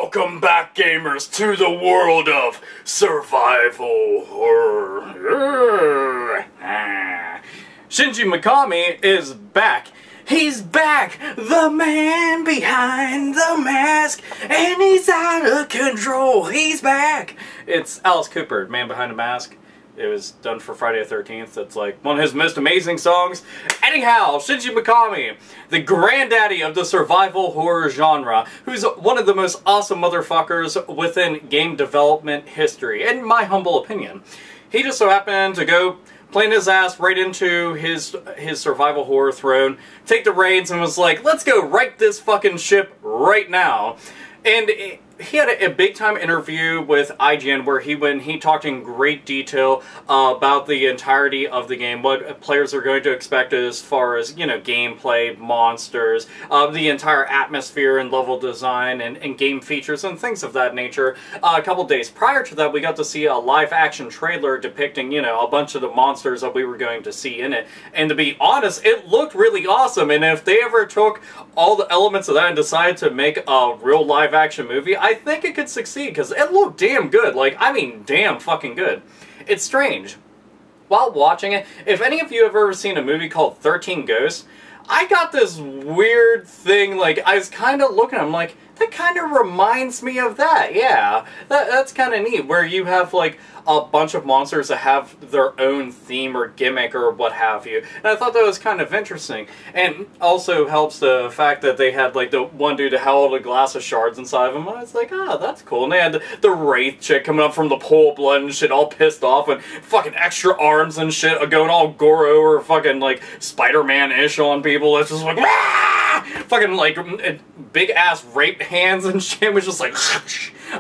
Welcome back, gamers, to the world of survival horror. Shini Mikami is back. He's back! The man behind the mask, and he's out of control. He's back! It's Alice Cooper, Man Behind the Mask. It was done for Friday the 13th. It's like one of his most amazing songs. Anyhow, Shini Mikami, the granddaddy of the survival horror genre, who's one of the most awesome motherfuckers within game development history, in my humble opinion. He just so happened to go playing his ass right into his survival horror throne, take the reins, and was like, let's go right this fucking ship right now. And he had a big-time interview with IGN where he talked in great detail about the entirety of the game, what players are going to expect as far as, you know, gameplay, monsters, the entire atmosphere and level design and game features and things of that nature. A couple days prior to that, we got to see a live-action trailer depicting, you know, a bunch of the monsters that we were going to see in it. And to be honest, it looked really awesome, and if they ever took all the elements of that and decided to make a real live-action movie, I think it could succeed, because it looked damn good. Like, I mean, damn fucking good. It's strange. While watching it, if any of you have ever seen a movie called 13 Ghosts, I got this weird thing, like, I was kind of looking, I'm like, that kind of reminds me of that, yeah. That's kind of neat, where you have, like, a bunch of monsters that have their own theme or gimmick or what have you. And I thought that was kind of interesting. And also helps the fact that they had, like, the one dude that held a glass of shards inside of him. I was like, oh, that's cool. And they had the Wraith chick coming up from the pool of blood and shit, all pissed off, and fucking extra arms and shit, going all Goro or fucking, like, Spider-Man-ish on people. It's just like, ah! Fucking, like, big-ass rape hands and shit was just like,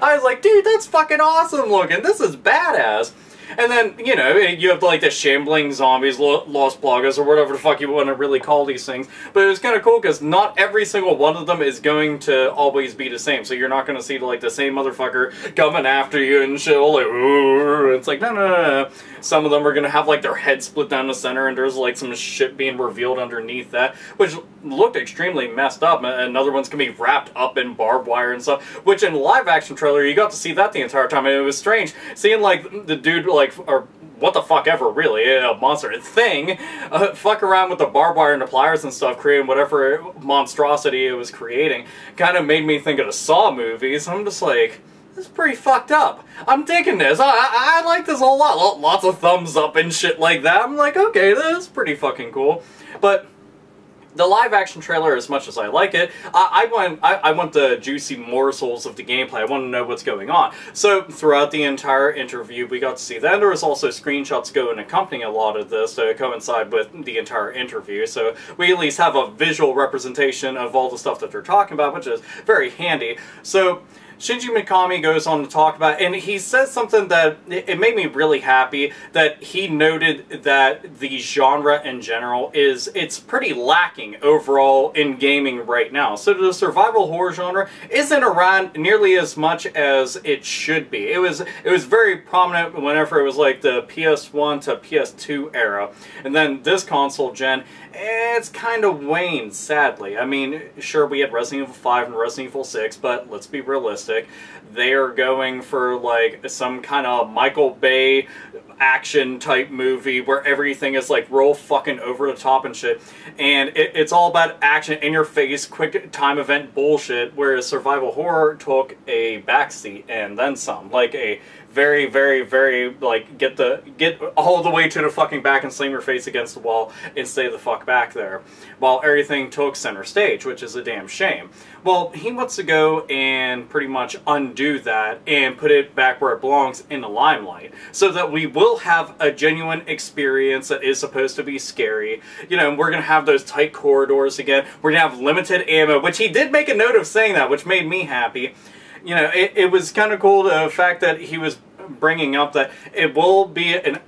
I was like, dude, that's fucking awesome looking. This is badass. And then, you know, you have, like, the shambling zombies, Lost Plagas, or whatever the fuck you want to really call these things. But it was kind of cool, because not every single one of them is going to always be the same. So you're not going to see, like, the same motherfucker coming after you and shit, all like, ooh. It's like, no. Some of them are going to have, like, their head split down the center, and there's, like, some shit being revealed underneath that, which looked extremely messed up. Another one's going to be wrapped up in barbed wire and stuff, which in the live-action trailer, you got to see that the entire time, and it was strange. Seeing, like, the dude, like, or what the fuck ever, really, a monster thing, fuck around with the barbed wire and the pliers and stuff, creating whatever monstrosity it was creating, kind of made me think of the Saw movies. I'm just like, this is pretty fucked up. I'm digging this. I like this a lot. Lots of thumbs up and shit like that. I'm like, okay, this is pretty fucking cool. But the live-action trailer, as much as I like it, I want the juicy morsels of the gameplay. I want to know what's going on. So, throughout the entire interview, we got to see that. And there was also screenshots going accompanying a lot of this to coincide with the entire interview. So, we at least have a visual representation of all the stuff that they're talking about, which is very handy. So, Shini Mikami goes on to talk about, and he says something that it made me really happy, that he noted that the genre in general it's pretty lacking overall in gaming right now. So the survival horror genre isn't around nearly as much as it should be. It was very prominent whenever it was like the PS1 to PS2 era, and then this console gen, it's kind of waned, sadly. I mean, sure, we had Resident Evil 5 and Resident Evil 6, but let's be realistic. They are going for, like, some kind of Michael Bay action-type movie where everything is, like, real fucking over the top and shit. And it's all about action, in-your-face, quick-time event bullshit, whereas survival horror took a backseat and then some. Like, a very, very, very, like, get all the way to the fucking back and slam your face against the wall and stay the fuck back there. While everything took center stage, which is a damn shame. Well, he wants to go and pretty much undo that and put it back where it belongs, in the limelight. So that we will have a genuine experience that is supposed to be scary. You know, we're going to have those tight corridors again. We're going to have limited ammo, which he did make a note of saying that, which made me happy. You know, it was kind of cool, the fact that he was bringing up that it will be an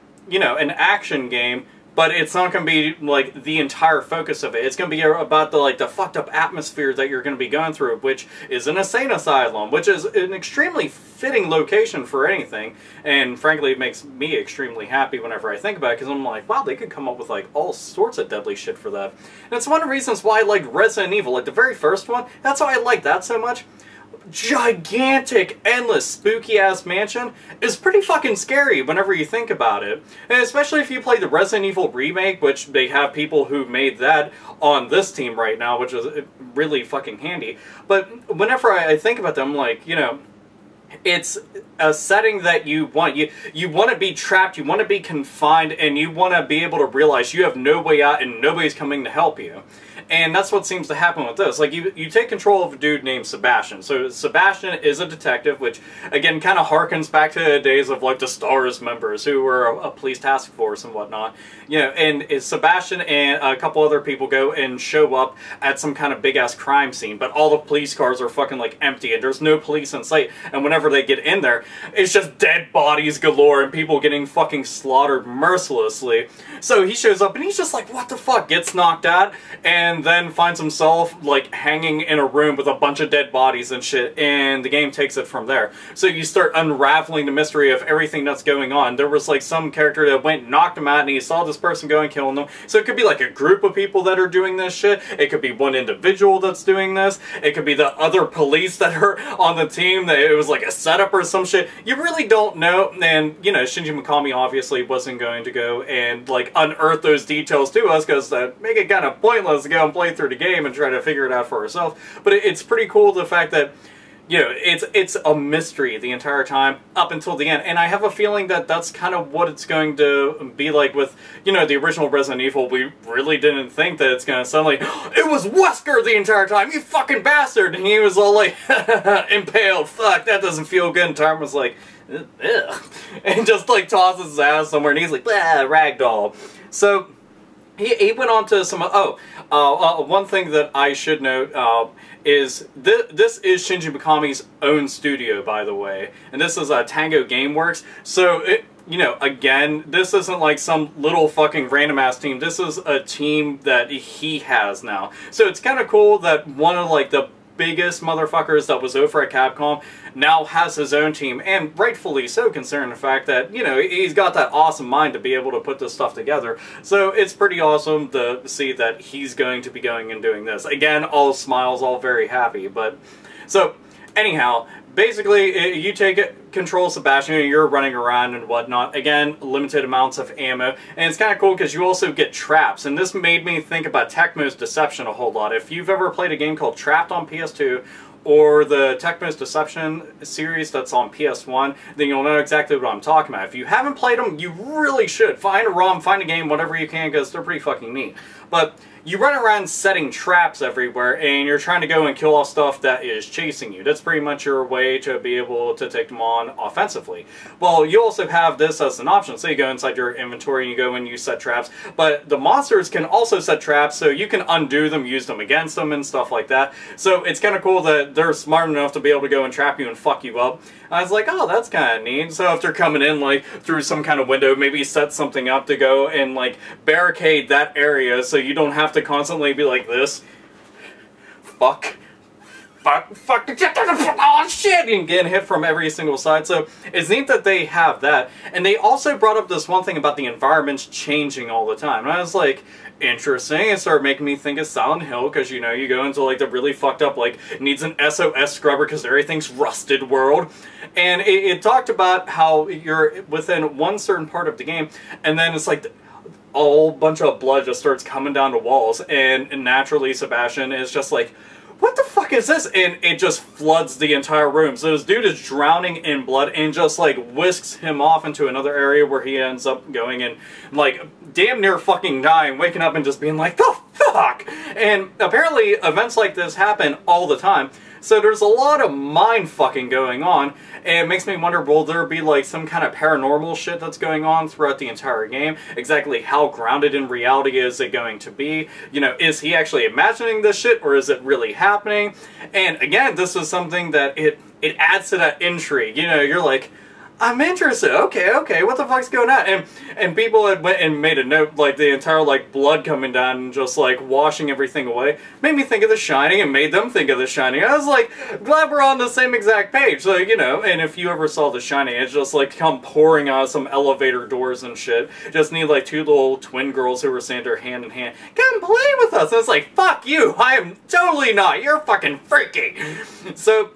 action game, but it's not going to be, like, the entire focus of it. It's going to be about the fucked up atmosphere that you're going to be going through, which is an insane asylum, which is an extremely fitting location for anything, and frankly, it makes me extremely happy whenever I think about it, because I'm like, wow, they could come up with, like, all sorts of deadly shit for that. And it's one of the reasons why I liked Resident Evil, like, the very first one. That's why I liked that so much. gigantic, endless, spooky-ass mansion is pretty fucking scary whenever you think about it. And especially if you play the Resident Evil remake, which they have people who made that on this team right now, which is really fucking handy. But whenever I think about them, like, you know, it's a setting that you want. You want to be trapped, you want to be confined, and you want to be able to realize you have no way out and nobody's coming to help you. And that's what seems to happen with this. Like, you take control of a dude named Sebastian. So Sebastian is a detective, which, again, kind of harkens back to the days of, like, the STARS members, who were a police task force and whatnot. You know, and Sebastian and a couple other people go and show up at some kind of big-ass crime scene, but all the police cars are fucking, like, empty, and there's no police in sight. And whenever they get in there, it's just dead bodies galore and people getting fucking slaughtered mercilessly. So he shows up, and he's just like, what the fuck? Gets knocked out, and then finds himself, like, hanging in a room with a bunch of dead bodies and shit, and the game takes it from there. So you start unraveling the mystery of everything that's going on. There was, like, some character that went and knocked him out, and he saw this person go and killing them. So it could be, like, a group of people that are doing this shit. It could be one individual that's doing this. It could be the other police that are on the team, that it was, like, a setup or some shit. You really don't know, and, you know, Shini Mikami obviously wasn't going to go and, like, unearth those details to us, because that make it kind of pointless to go and play through the game and try to figure it out for ourselves. But it's pretty cool, the fact that, you know, it's a mystery the entire time up until the end. And I have a feeling that that's kind of what it's going to be like with, you know, the original Resident Evil. We really didn't think that it's going to sound like, it was Wesker the entire time, you fucking bastard! And he was all like, impaled, fuck, that doesn't feel good. And Tom was like, ugh. And just, like, tosses his ass somewhere, and he's like, blah, ragdoll. So he went on to some, one thing that I should note, is this is Shini Mikami's own studio, by the way, and this is Tango Gameworks. So you know, again, this isn't like some little fucking random ass team. This is a team that he has now. So it's kind of cool that one of, like, the biggest motherfuckers that was over at Capcom now has his own team, and rightfully so, considering the fact that, you know, he's got that awesome mind to be able to put this stuff together. So it's pretty awesome to see that he's going to be going and doing this. Again, all smiles, all very happy. But so anyhow, basically, you take control of Sebastian, and you're running around and whatnot. Again, limited amounts of ammo. And it's kind of cool because you also get traps. And this made me think about Tecmo's Deception a whole lot. If you've ever played a game called Trapped on PS2, or the Tecmo's Deception series that's on PS1, then you'll know exactly what I'm talking about. If you haven't played them, you really should. Find a ROM, find a game, whatever you can, because they're pretty fucking neat. But you run around setting traps everywhere, and you're trying to go and kill off stuff that is chasing you. That's pretty much your way to be able to take them on offensively. Well, you also have this as an option. So you go inside your inventory and you go and you set traps, but the monsters can also set traps, so you can undo them, use them against them, and stuff like that. So it's kind of cool that they're smart enough to be able to go and trap you and fuck you up. I was like, oh, that's kind of neat. So if they're coming in, like, through some kind of window, maybe set something up to go and, like, barricade that area so you don't have to constantly be like this. Fuck. Fuck. Fuck. Oh, shit! And getting hit from every single side. So it's neat that they have that. And they also brought up this one thing about the environments changing all the time. And I was like, interesting. It started making me think of Silent Hill, because, you know, you go into, like, the really fucked up, like, needs an SOS scrubber because everything's rusted world. And it talked about how you're within one certain part of the game, and then it's like a whole bunch of blood just starts coming down the walls, and naturally Sebastian is just like, what the fuck is this? And it just floods the entire room. So this dude is drowning in blood and just, like, whisks him off into another area where he ends up going and, like, damn near fucking dying, waking up and just being like, the fuck? And apparently events like this happen all the time. So there's a lot of mind fucking going on, and it makes me wonder, will there be, like, some kind of paranormal shit that's going on throughout the entire game? Exactly how grounded in reality is it going to be? You know, is he actually imagining this shit, or is it really happening? And again, this is something that it adds to that intrigue. You know, you're like, I'm interested. Okay, what the fuck's going on? And people had went and made a note, like, the entire, like, blood coming down and just, like, washing everything away. Made me think of The Shining, and made them think of The Shining. I was like, glad we're on the same exact page. So, you know, and if you ever saw The Shining, it's just, like, come pouring out of some elevator doors and shit. Just need, like, two little twin girls who were standing there hand in hand. Come play with us! And it's like, fuck you! I am totally not! You're fucking freaky! So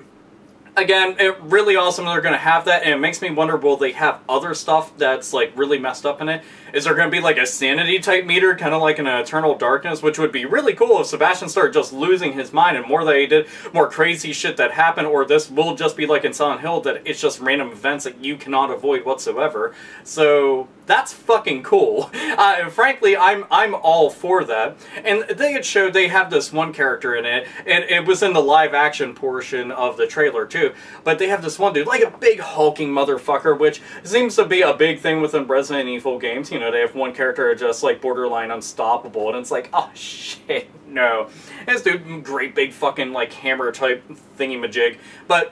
Again, it really awesome they're going to have that, and it makes me wonder, will they have other stuff that's, like, really messed up in it? Is there going to be, like, a sanity-type meter, kind of like in Eternal Darkness, which would be really cool if Sebastian started just losing his mind, and more that he did, more crazy shit that happened, or this will just be like in Silent Hill, that it's just random events that you cannot avoid whatsoever. So, that's fucking cool. Frankly, I'm all for that. And they had showed they have this one character in it, and it was in the live-action portion of the trailer, too. But they have this one dude, like a big hulking motherfucker, which seems to be a big thing within Resident Evil games. You know, they have one character just like borderline unstoppable, and it's like, oh shit, no. And this dude, great big fucking like hammer type thingy-majig. But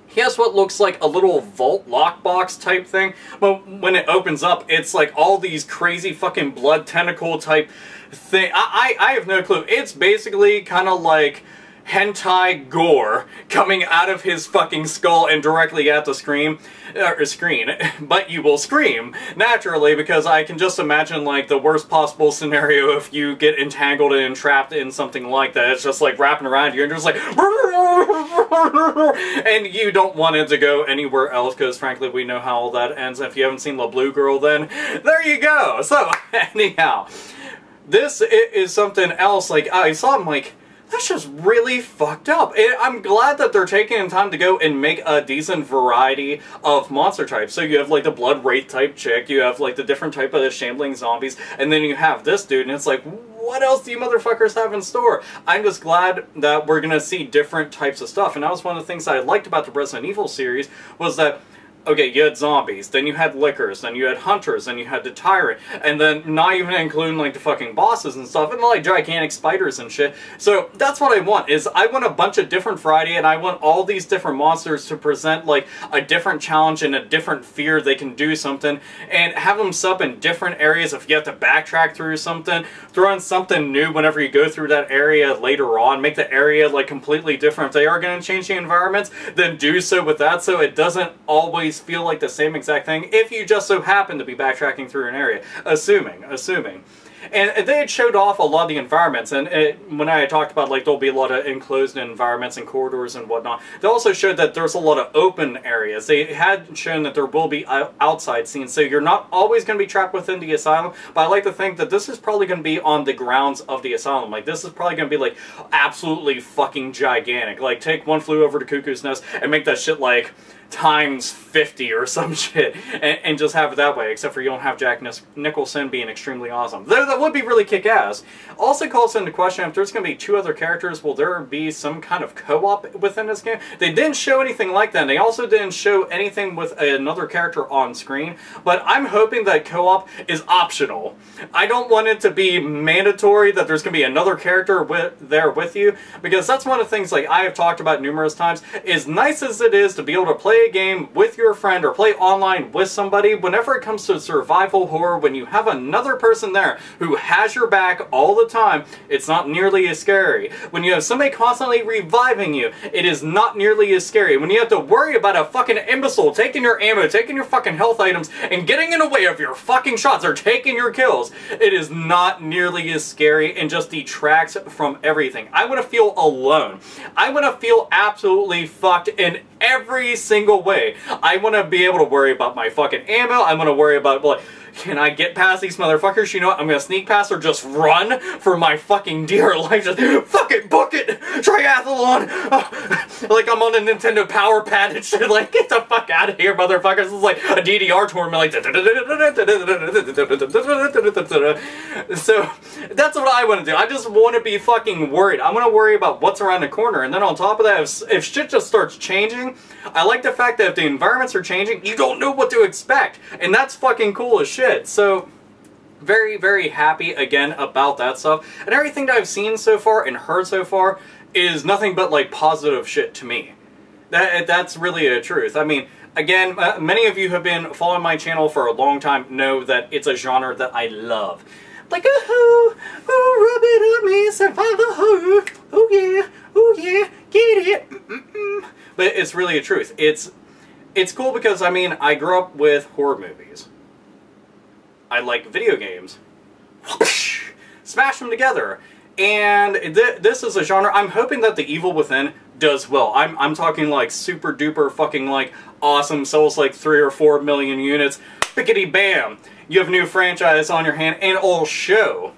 he has what looks like a little vault lockbox type thing, but when it opens up, it's like all these crazy fucking blood tentacle type thing. I have no clue. It's basically kind of like hentai gore coming out of his fucking skull and directly at the screen, but you will scream, naturally, because I can just imagine, like, the worst possible scenario if you get entangled and entrapped in something like that. It's just, like, wrapping around you and just, like, and you don't want it to go anywhere else, because, frankly, we know how all that ends. If you haven't seen La Blue Girl, then there you go. So, anyhow, this is something else. Like, I saw him, like, that's just really fucked up. I'm glad that they're taking the time to go and make a decent variety of monster types. So you have like the blood wraith type chick, you have like the different type of the shambling zombies, and then you have this dude, and it's like, what else do you motherfuckers have in store? I'm just glad that we're gonna see different types of stuff. And that was one of the things I liked about the Resident Evil series, was that, okay, you had zombies, then you had lickers, then you had hunters, then you had the tyrant, and then not even including, like, the fucking bosses and stuff, and, like, gigantic spiders and shit. So, that's what I want, is I want a bunch of different variety, and I want all these different monsters to present, like, a different challenge and a different fear they can do something, and have them set up in different areas. If you have to backtrack through something, throw in something new whenever you go through that area later on, make the area, like, completely different. If they are going to change the environments, then do so with that, so it doesn't always feel like the same exact thing if you just so happen to be backtracking through an area. Assuming. And they had showed off a lot of the environments, and when I talked about, like, there'll be a lot of enclosed environments and corridors and whatnot, they also showed that there's a lot of open areas. They had shown that there will be outside scenes, so you're not always going to be trapped within the asylum, but I like to think that this is probably going to be on the grounds of the asylum. Like, this is probably going to be, like, absolutely fucking gigantic. Like, take One Flew Over the Cuckoo's Nest and make that shit, like, times 50 or some shit, and just have it that way, except for you don't have Jack Nicholson being extremely awesome. That would be really kick-ass. Also calls into question, if there's going to be two other characters, will there be some kind of co-op within this game? They didn't show anything like that, and they also didn't show anything with another character on screen, but I'm hoping that co-op is optional. I don't want it to be mandatory that there's going to be another character there with you, because that's one of the things, like, I have talked about numerous times. As nice as it is to be able to play a game with your friend or play online with somebody, whenever it comes to survival horror, when you have another person there who has your back all the time, it's not nearly as scary. When you have somebody constantly reviving you, it is not nearly as scary. When you have to worry about a fucking imbecile taking your ammo, taking your fucking health items, and getting in the way of your fucking shots or taking your kills, it is not nearly as scary and just detracts from everything. I want to feel alone. I want to feel absolutely fucked in every single way. I want to be able to worry about my fucking ammo. I want to worry about, like, can I get past these motherfuckers? You know what? I'm gonna sneak past or just run for my fucking dear life. Just fucking book it! Triathlon! Like I'm on a Nintendo Power Pad and shit. Like, get the fuck out of here, motherfuckers. This is like a DDR tournament. Like, so, that's what I want to do. I just want to be fucking worried. I want to worry about what's around the corner. And then on top of that, if shit just starts changing, I like the fact that if the environments are changing, you don't know what to expect. And that's fucking cool as shit. So, very, very happy again about that stuff. And everything that I've seen so far and heard so far is nothing but, like, positive shit to me. That's really a truth. I mean, again, many of you have been following my channel for a long time, know that it's a genre that I love. Like, oh, rub it on me, survival, oh yeah, get it. But it's really a truth. It's cool because, I mean, I grew up with horror movies. I like video games. Smash them together. And this is a genre, I'm hoping that The Evil Within does well. I'm talking like super duper fucking like awesome, sells like 3 or 4 million units. Pickety bam! You have a new franchise on your hand, and it'll show.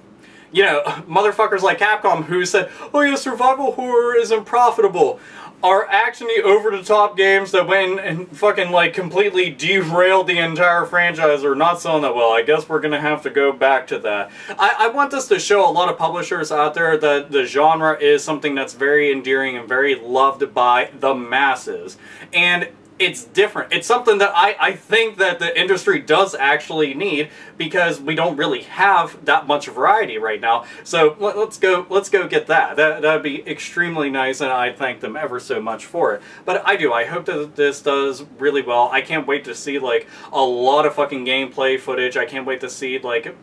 You know, motherfuckers like Capcom who said, oh yeah, survival horror isn't profitable, are actually over-the-top games that went and fucking, like, completely derailed the entire franchise or not selling that well. I guess we're gonna have to go back to that. I want this to show a lot of publishers out there that the genre is something that's very endearing and very loved by the masses. And it's different. It's something that I think that the industry does actually need, because we don't really have that much variety right now. So let's go get that. That'd be extremely nice, and I thank them ever so much for it. But I hope that this does really well. I can't wait to see like a lot of fucking gameplay footage. I can't wait to see like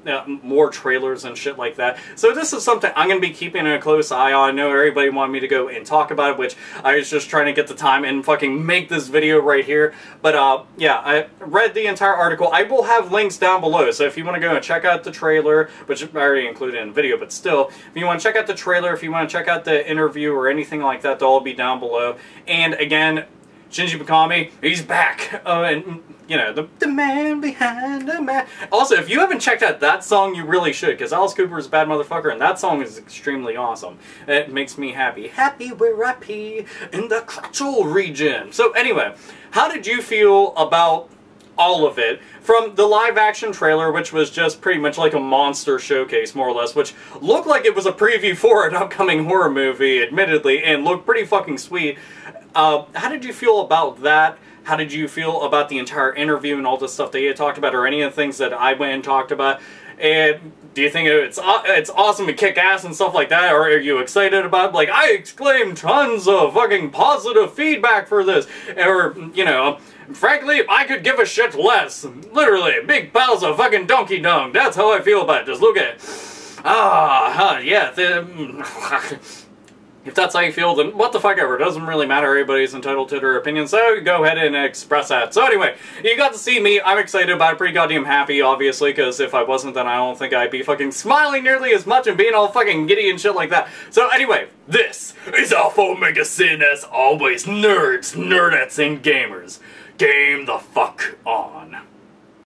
more trailers and shit like that. So this is something I'm gonna be keeping a close eye on. I know everybody wanted me to go and talk about it, which I was just trying to get the time and fucking make this video right here. But yeah, I read the entire article. I will have links down below, so if you want to go and check out the trailer, which I already included in the video, but still, if you want to check out the trailer, if you want to check out the interview or anything like that, they'll all be down below. And again, Shini Mikami, he's back. And, you know, the man behind the man. Also, if you haven't checked out that song, you really should, because Alice Cooper is a bad motherfucker, and that song is extremely awesome. It makes me happy. Happy where I pee in the crotchal region. So anyway, how did you feel about all of it? From the live-action trailer, which was just pretty much like a monster showcase, more or less, which looked like it was a preview for an upcoming horror movie, admittedly, and looked pretty fucking sweet. How did you feel about that? How did you feel about the entire interview and all the stuff that you talked about, or any of the things that I went and talked about? And do you think it's awesome and kick ass and stuff like that, or are you excited about it? Like, I exclaimed tons of fucking positive feedback for this, or, you know, frankly, I could give a shit less. Literally, big piles of fucking donkey dung. That's how I feel about it. Just look at it. Yeah. If that's how you feel, then what the fuck ever. It doesn't really matter. Everybody's entitled to their opinion, so go ahead and express that. So anyway, you got to see me. I'm excited about it. Pretty goddamn happy, obviously, because if I wasn't, then I don't think I'd be fucking smiling nearly as much and being all fucking giddy and shit like that. So anyway, this is AlphaOmegaSin, as always. Nerds, nerdettes, and gamers. Game the fuck on.